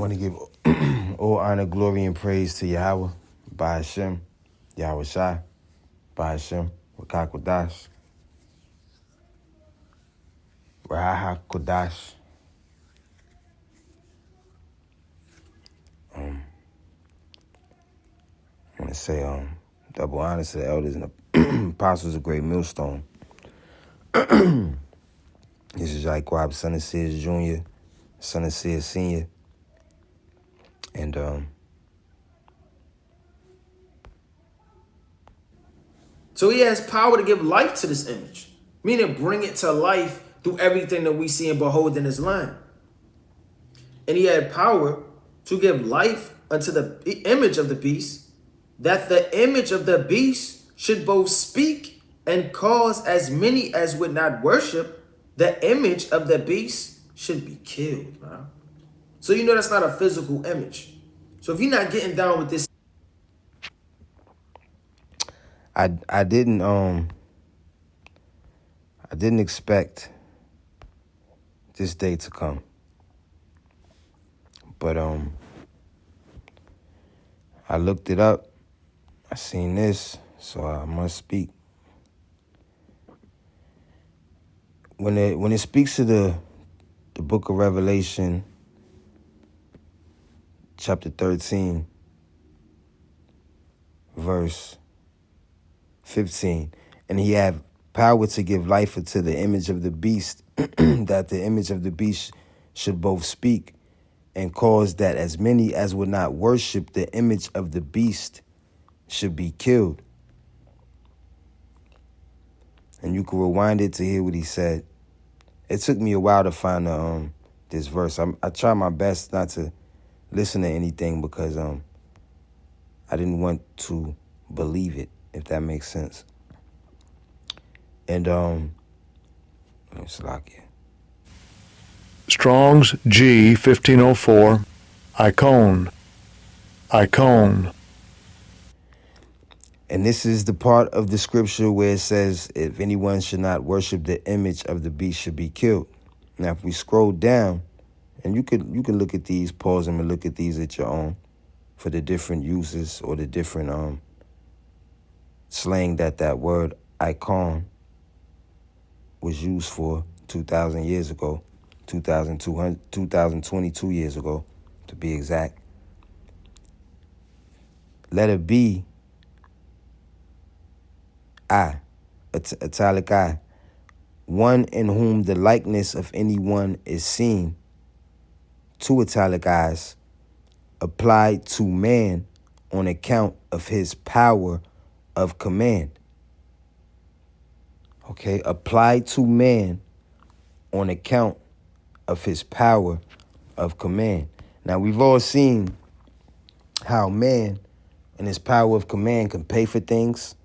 want to give all honor, glory, and praise to Yahweh, by Hashem, Yahweh Shai, by Hashem, Wakak Kodash, Raha Kodash. I want to say double honor to the elders and the apostles of Great Millstone. This is Jaquab, son of Sears Jr., son of Sears Sr., and so he has power to give life to this image, meaning bring it to life through everything that we see and behold in his land. And he had power to give life unto the image of the beast, that the image of the beast should both speak and cause as many as would not worship the image of the beast should be killed, man. So you know that's not a physical image. So if you're not getting down with this, I didn't expect this day to come, but I looked it up. I seen this, so I must speak. When it speaks to the book of Revelation, chapter 13, verse 15, and he had power to give life unto the image of the beast, that the image of the beast should both speak and cause that as many as would not worship the image of the beast should be killed. And you can rewind it to hear what he said. It took me a while to find this verse. I try my best not to listen to anything because I didn't want to believe it, if that makes sense. And let's lock it. Strong's G 1504, Icon. And this is the part of the scripture where it says, if anyone should not worship the image of the beast should be killed. Now, if we scroll down, and you can look at these, pause them and look at these at your own for the different uses or the different slang that word icon was used for 2,000 years ago, 2022 years ago, to be exact. Letter B, I, italic I, one in whom the likeness of anyone is seen, two italic I's, applied to man on account of his power of command. Okay, applied to man on account of his power of command. Now, we've all seen how man and his power of command can pay for things,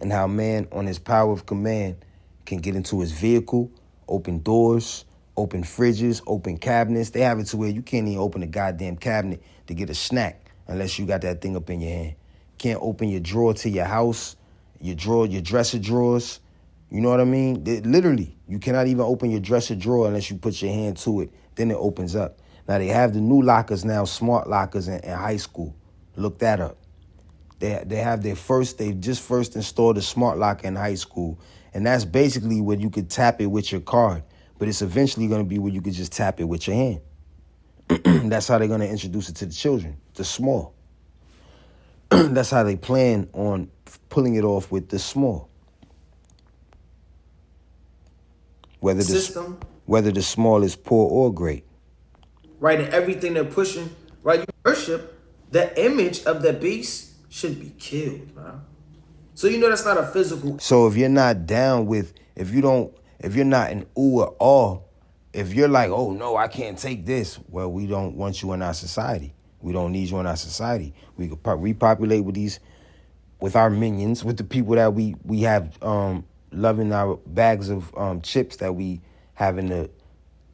and how man on his power of command can get into his vehicle, open doors, open fridges, open cabinets. They have it to where you can't even open a goddamn cabinet to get a snack unless you got that thing up in your hand. Can't open your drawer to your house, your dresser drawers. You know what I mean? Literally, you cannot even open your dresser drawer unless you put your hand to it. Then it opens up. Now, they have the new lockers now, smart lockers in high school. Look that up. They just first installed a smart lock in high school. And that's basically where you could tap it with your card. But it's eventually going to be where you could just tap it with your hand. That's how they're going to introduce it to the children, the small. That's how they plan on pulling it off with the small. Whether the small is poor or great. right, and everything they're pushing, right, you worship the image of the beast should be killed, man. So you know that's not a physical. So if you're not down with, if you're not in ooh or awe, if you're like, oh no, I can't take this, well, we don't want you in our society. We don't need you in our society. We could repopulate with our minions, with the people that we have loving our bags of chips that we have in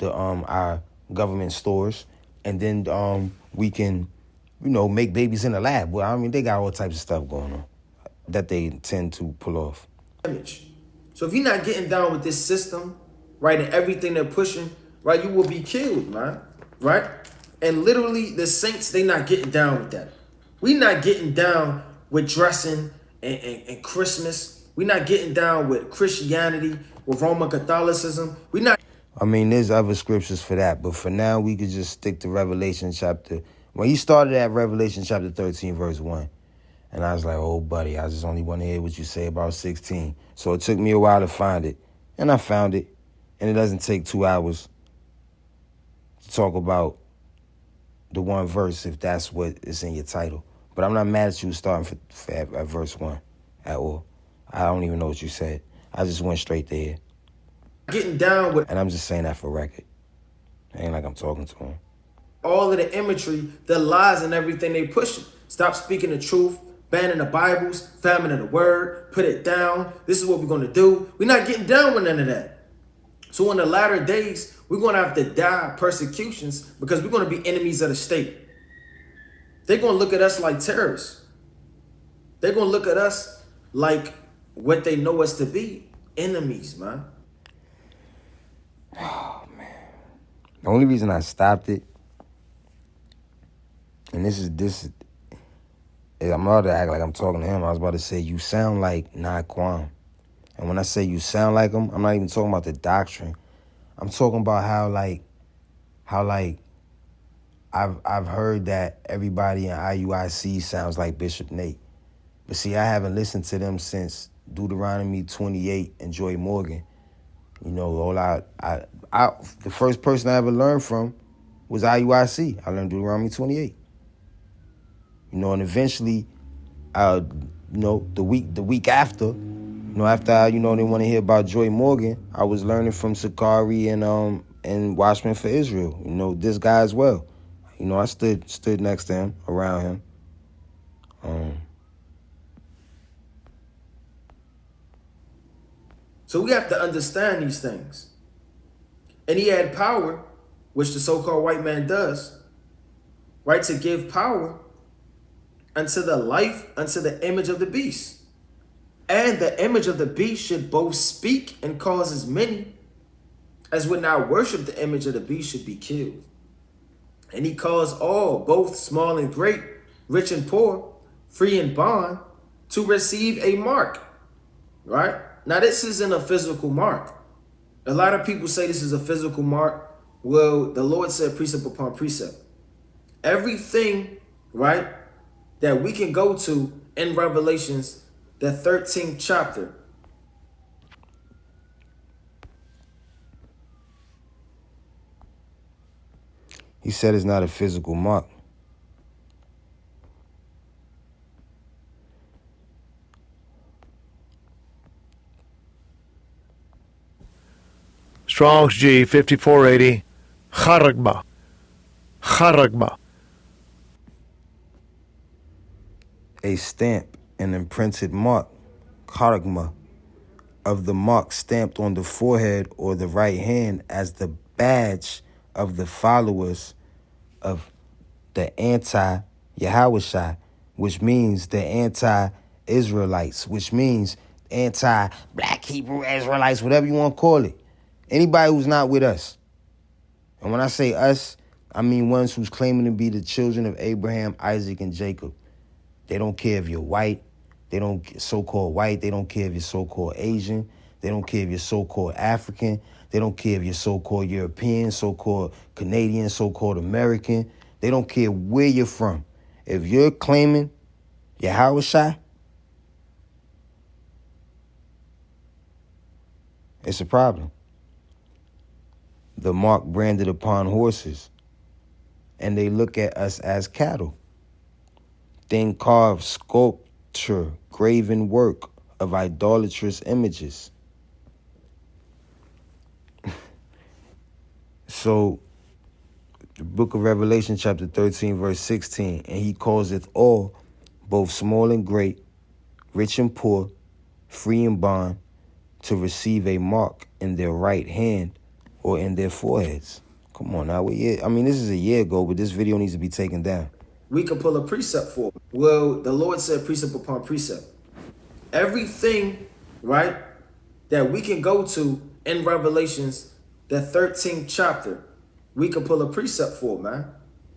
our government stores, and then we can, make babies in the lab. Well, I mean, they got all types of stuff going on that they tend to pull off. Image. So if you're not getting down with this system, right, and everything they're pushing, right, you will be killed, man, right? And literally, the saints, they not getting down with that. We not getting down with dressing and Christmas. We not getting down with Christianity, with Roman Catholicism. We not. I mean, there's other scriptures for that, but for now, we could just stick to Revelation chapter. When he started at Revelation chapter 13, verse 1, and I was like, oh, buddy, I just only want to hear what you say about 16. So it took me a while to find it, and I found it, and it doesn't take 2 hours to talk about the one verse if that's what is in your title. But I'm not mad at you starting at verse 1 at all. I don't even know what you said. I just went straight there. Getting down with. And I'm just saying that for record. It ain't like I'm talking to him. All of the imagery, the lies and everything they pushing. Stop speaking the truth, banning the Bibles, famine of the word, put it down. This is what we're going to do. We're not getting down with none of that. So in the latter days, we're going to have to die persecutions because we're going to be enemies of the state. They're going to look at us like terrorists. They're going to look at us like what they know us to be, enemies, man. Oh, man. The only reason I stopped it, and this is I'm about to act like I'm talking to him. I was about to say, you sound like Naquan. And when I say you sound like him, I'm not even talking about the doctrine. I'm talking about how I've heard that everybody in IUIC sounds like Bishop Nate. But see, I haven't listened to them since Deuteronomy 28 and Joy Morgan. You know, the first person I ever learned from was IUIC. I learned Deuteronomy 28. You know, and eventually, the week after, after they want to hear about Joy Morgan, I was learning from Sakari and Watchman for Israel. This guy as well. I stood next to him, around him. So we have to understand these things. And he had power, which the so-called white man does, right, to give power unto the life, unto the image of the beast. And the image of the beast should both speak and cause as many as would not worship the image of the beast should be killed. And he caused all, both small and great, rich and poor, free and bond, to receive a mark, right? Now, this isn't a physical mark. A lot of people say this is a physical mark. Well, the Lord said precept upon precept. Everything, right, that we can go to in Revelations, the 13th chapter. He said it's not a physical mark. Strong's G 5480. Charagma. Charagma. A stamp, an imprinted mark, charagma, of the mark stamped on the forehead or the right hand as the badge of the followers of the anti-Yahushua, which means the anti-Israelites, which means anti-black Hebrew Israelites, whatever you want to call it. Anybody who's not with us. And when I say us, I mean ones who's claiming to be the children of Abraham, Isaac, and Jacob. They don't care if you're white. They don't so-called white. They don't care if you're so-called Asian. They don't care if you're so-called African. They don't care if you're so-called European, so-called Canadian, so-called American. They don't care where you're from. If you're claiming Yahushua, it's a problem. The mark branded upon horses, and they look at us as cattle. Then carved sculpture, graven work of idolatrous images. So, the book of Revelation, chapter 13, verse 16, and he causeth all, both small and great, rich and poor, free and bond, to receive a mark in their right hand or in their foreheads. Come on now. This is a year ago, but this video needs to be taken down. We can pull a precept for it. Well, the Lord said precept upon precept. Everything, right, that we can go to in Revelations, the 13th chapter, we can pull a precept for, man.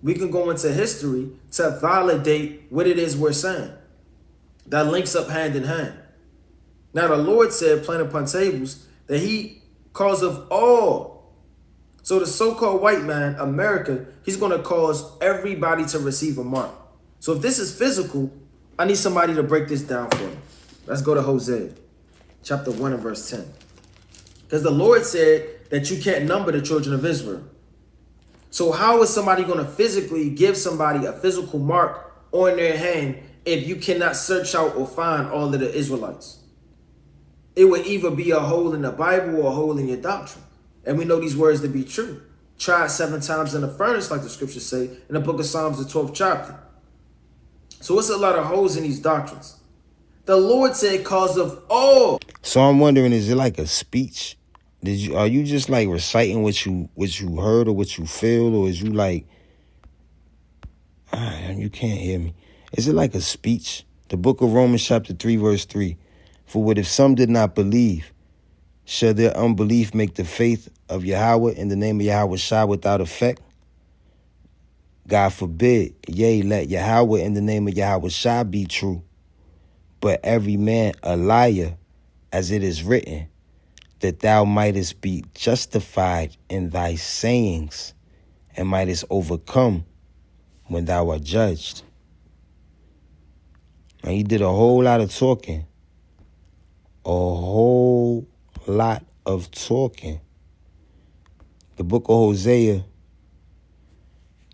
We can go into history to validate what it is we're saying. That links up hand in hand. Now the Lord said, plain upon tables, that he cause of all. So the so-called white man, America, he's going to cause everybody to receive a mark. So if this is physical, I need somebody to break this down for me. Let's go to Hosea, chapter 1 and verse 10. Because the Lord said that you can't number the children of Israel. So how is somebody going to physically give somebody a physical mark on their hand if you cannot search out or find all of the Israelites? It would either be a hole in the Bible or a hole in your doctrine. And we know these words to be true. Tried 7 times in the furnace, like the scriptures say, in the book of Psalms, the 12th chapter. So it's a lot of holes in these doctrines. The Lord said, cause of all. So I'm wondering, is it like a speech? Are you just like reciting what you heard or what you feel, or is you like, you can't hear me? Is it like a speech? The book of Romans chapter 3 verse 3. For what if some did not believe? Shall their unbelief make the faith of Yahweh in the name of Yahweh Shai without effect? God forbid, yea, let Yahweh in the name of Yahweh Shai be true, but every man a liar, as it is written, that thou mightest be justified in thy sayings, and mightest overcome when thou art judged. Now he did a whole lot of talking. A whole lot of talking. The book of Hosea,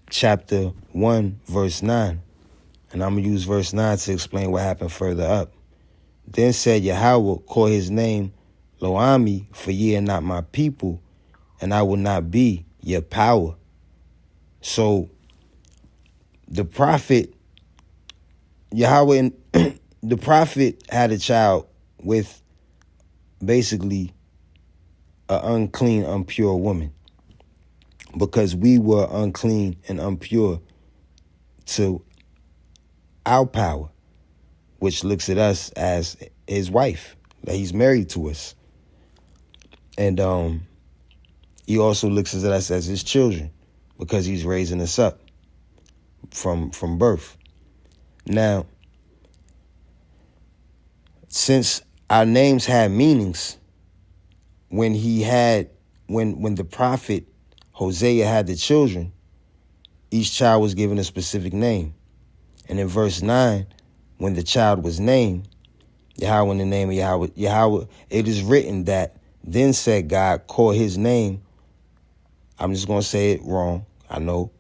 chapter 1, verse 9. And I'm going to use verse 9 to explain what happened further up. Then said Yahweh, call his name Lo-Ami, for ye are not my people, and I will not be your power. So the prophet, Yahweh, the prophet had a child with basically an unclean, impure woman, because we were unclean and impure to our power, which looks at us as his wife, that he's married to us. And he also looks at us as his children, because he's raising us up from birth. Now, since our names had meanings, when the prophet Hosea had the children, each child was given a specific name. And in verse 9, when the child was named, Yahweh in the name of Yahweh, it is written that then said God, call his name, I'm just going to say it wrong, I know,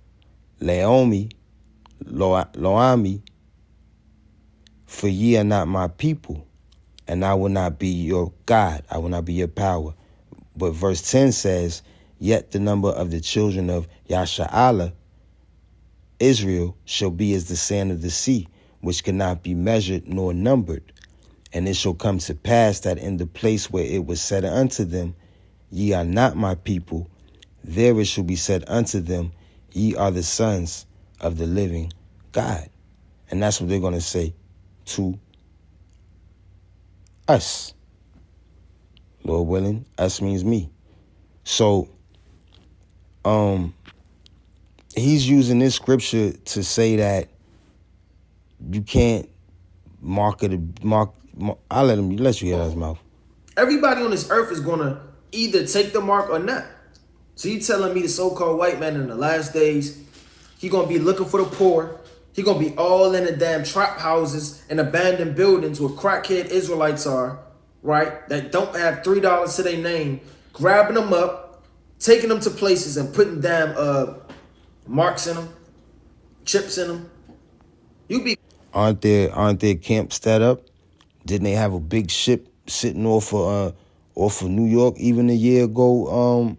Lo-Ami, for ye are not my people, and I will not be your God, I will not be your power. But verse 10 says, yet the number of the children of Yasha'Allah, Israel, shall be as the sand of the sea, which cannot be measured nor numbered. And it shall come to pass that in the place where it was said unto them, ye are not my people, there it shall be said unto them, ye are the sons of the living God. And that's what they're going to say to us. Lord willing, us means me. So, he's using this scripture to say that you can't mark. I'll let you hear his mouth. Everybody on this earth is going to either take the mark or not. So you telling me the so-called white man in the last days, he going to be looking for the poor. He going to be all in the damn trap houses and abandoned buildings where crackhead Israelites are, right? That don't have $3 to their name, grabbing them up, taking them to places and putting damn marks in them, chips in them. You be Aren't there camps set up? Didn't they have a big ship sitting off of New York even a year ago?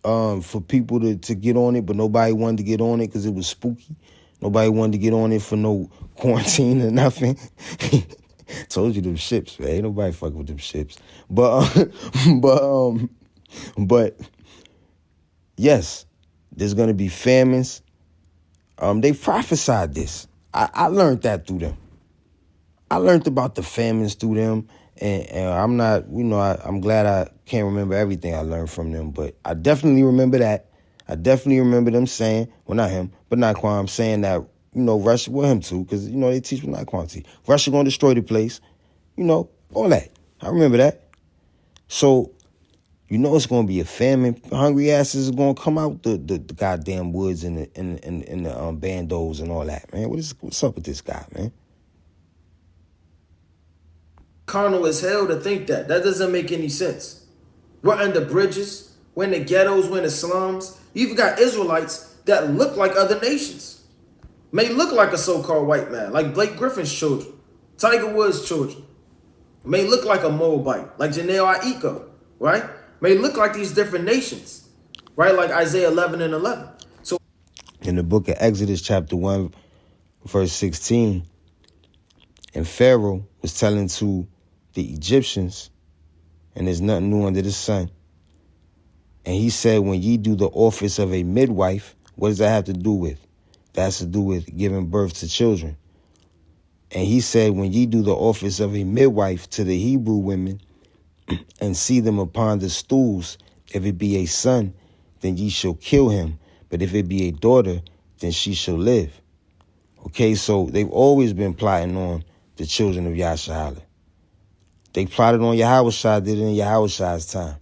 For people to get on it, but nobody wanted to get on it because it was spooky. Nobody wanted to get on it for no quarantine or nothing. Told you them ships, man. Ain't nobody fucking with them ships. But yes, there's gonna be famines. They prophesied this. I learned that through them. I learned about the famines through them, and I'm not, I'm glad I can't remember everything I learned from them, but I definitely remember that. I definitely remember them saying, well, not him, but Naquan saying that, Russia, well, him too, because, they teach what Naquan teach. Russia going to destroy the place, all that. I remember that. So, it's going to be a famine. Hungry asses are going to come out the goddamn woods and the bandos and all that, man. What's up with this guy, man? Carnal as hell to think that. That doesn't make any sense. We're under bridges. We're in the ghettos. We're in the slums. You even got Israelites that look like other nations. May look like a so-called white man, like Blake Griffin's children, Tiger Woods' children. May look like a Moabite, like Janelle Aiko, right? May look like these different nations, right? Like Isaiah 11 and 11. So in the book of Exodus, chapter 1, verse 16, and Pharaoh was telling to the Egyptians, and there's nothing new under the sun. And he said, when ye do the office of a midwife, what does that have to do with? That has to do with giving birth to children. And he said, when ye do the office of a midwife to the Hebrew women, and see them upon the stools, if it be a son, then ye shall kill him. But if it be a daughter, then she shall live. Okay, so they've always been plotting on the children of Yasharahla. They plotted on Yahushua, did it in Yahushua's time.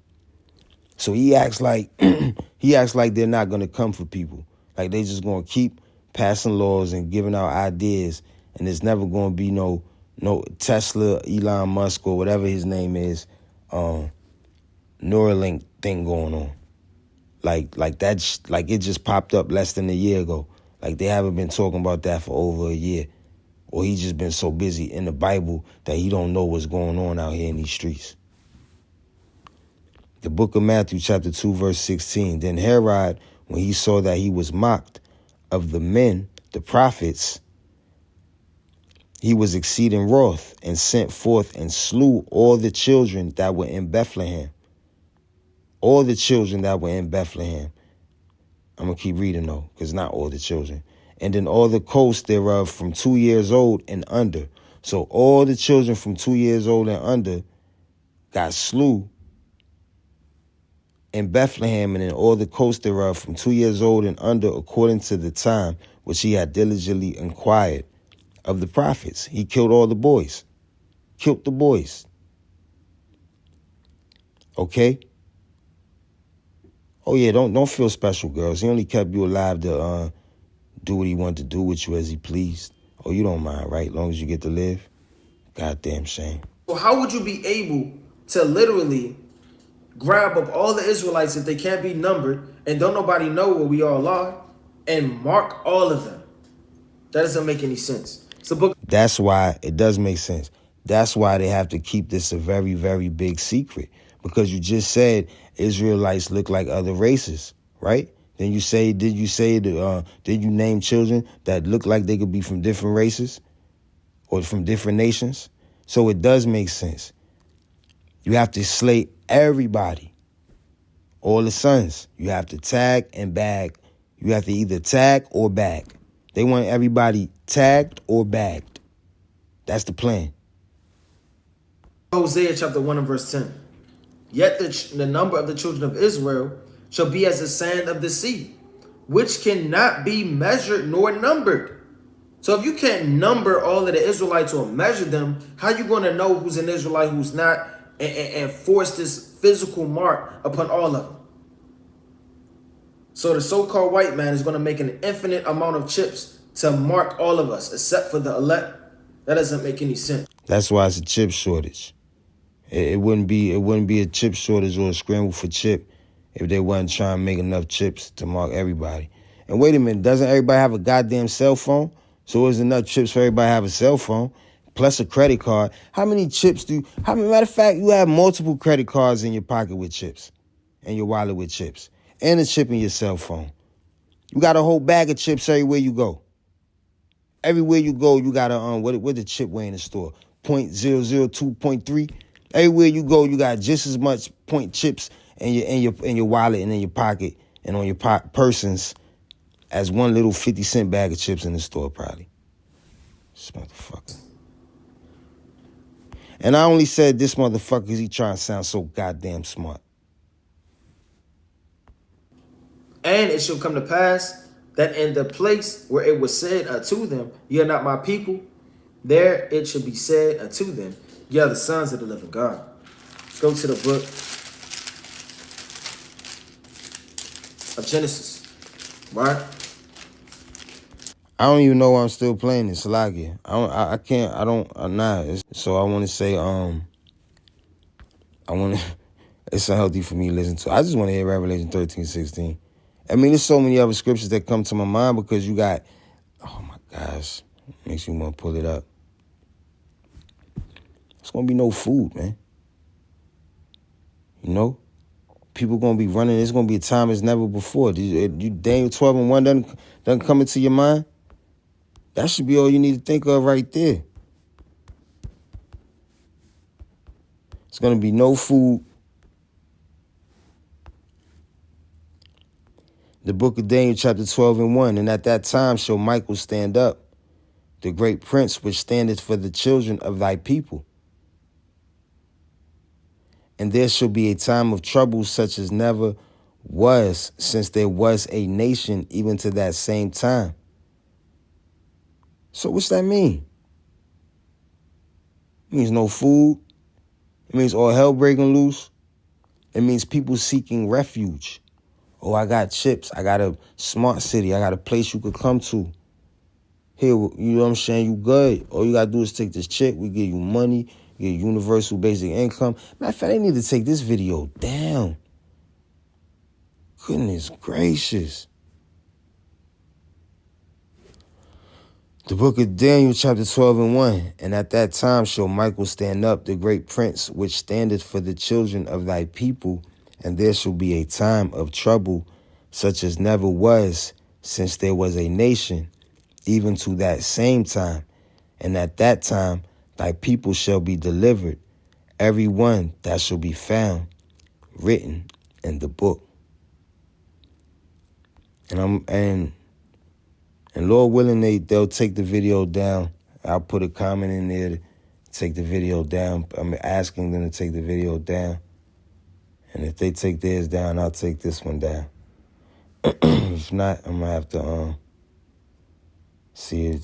So he acts like they're not gonna come for people. Like they just gonna keep passing laws and giving out ideas, and there's never gonna be no Tesla, Elon Musk, or whatever his name is, Neuralink thing going on. Like that's like it just popped up less than a year ago. Like they haven't been talking about that for over a year. Or he's just been so busy in the Bible that he don't know what's going on out here in these streets. The book of Matthew, chapter 2, verse 16. Then Herod, when he saw that he was mocked of the men, the prophets, he was exceeding wroth, and sent forth and slew all the children that were in Bethlehem. All the children that were in Bethlehem. I'm going to keep reading, though, because not all the children. And in all the coasts thereof from 2 years old and under. So all the children from 2 years old and under got slew in Bethlehem, and in all the coasts thereof from 2 years old and under, according to the time which he had diligently inquired of the prophets. He killed all the boys. Killed the boys. Okay? Oh yeah, don't feel special, girls. He only kept you alive to do what he wanted to do with you as he pleased. Oh, you don't mind, right? As long as you get to live. Goddamn shame. So how would you be able to literally grab up all the Israelites if they can't be numbered and don't nobody know where we all are and mark all of them? That doesn't make any sense. It's a book. That's why it does make sense. That's why they have to keep this a very, very big secret. Because you just said Israelites look like other races, right? Then did you name children that look like they could be from different races or from different nations? So it does make sense. You have to slay everybody. All the sons. You have to tag and bag. You have to either tag or bag. They want everybody tagged or bagged. That's the plan. Hosea chapter 1 and verse 10. Yet the number of the children of Israel shall be as the sand of the sea, which cannot be measured nor numbered. So if you can't number all of the Israelites or measure them, how you going to know who's an Israelite, who's not, and force this physical mark upon all of them? So the so-called white man is going to make an infinite amount of chips to mark all of us, except for the elect. That doesn't make any sense. That's why it's a chip shortage. It wouldn't be a chip shortage or a scramble for chip if they wasn't trying to make enough chips to mark everybody. And wait a minute, doesn't everybody have a goddamn cell phone? So there's enough chips for everybody to have a cell phone, plus a credit card. How many chips matter of fact, you have multiple credit cards in your pocket with chips, and your wallet with chips, and a chip in your cell phone. You got a whole bag of chips everywhere you go. Everywhere you go, you got what the chip weigh in the store? 0.002, 0.3. Everywhere you go, you got just as much point chips in your wallet and in your pocket and on your persons as one little 50-cent bag of chips in the store, probably. This motherfucker. And I only said this motherfucker because he trying to sound so goddamn smart. And it shall come to pass that in the place where it was said unto them, ye are not my people, there it shall be said unto them, ye are the sons of the living God. Let's go to the book of Genesis, right? I don't even know why I'm still playing this. Salakia. I can't. I don't. Nah. So I want to say. I want to. It's unhealthy for me to listen to. I just want to hear Revelation 13:16. I mean, there's so many other scriptures that come to my mind because you got. Oh my gosh, makes me want to pull it up. It's gonna be no food, man. You know, people gonna be running. It's gonna be a time as never before. Daniel 12:1 doesn't come into your mind. That should be all you need to think of right there. It's going to be no food. The book of Daniel, chapter 12:1. And at that time shall Michael stand up, the great prince which standeth for the children of thy people. And there shall be a time of trouble such as never was since there was a nation even to that same time. So what's that mean? It means no food. It means all hell breaking loose. It means people seeking refuge. Oh, I got chips. I got a smart city. I got a place you could come to. Here, you know what I'm saying? You good. All you got to do is take this check. We give you money. You get universal basic income. Matter of fact, they need to take this video down. Goodness gracious. The book of Daniel, chapter 12:1. And at that time shall Michael stand up, the great prince, which standeth for the children of thy people. And there shall be a time of trouble, such as never was since there was a nation, even to that same time. And at that time thy people shall be delivered, every one that shall be found written in the book. And Lord willing, they'll take the video down. I'll put a comment in there to take the video down. I'm asking them to take the video down. And if they take theirs down, I'll take this one down. If not, I'm gonna have to see.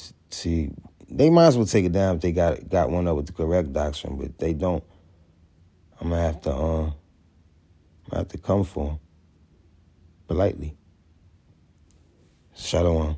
They might as well take it down if they got one up with the correct doctrine, but they don't. I'm gonna have to come for them politely. Shalom.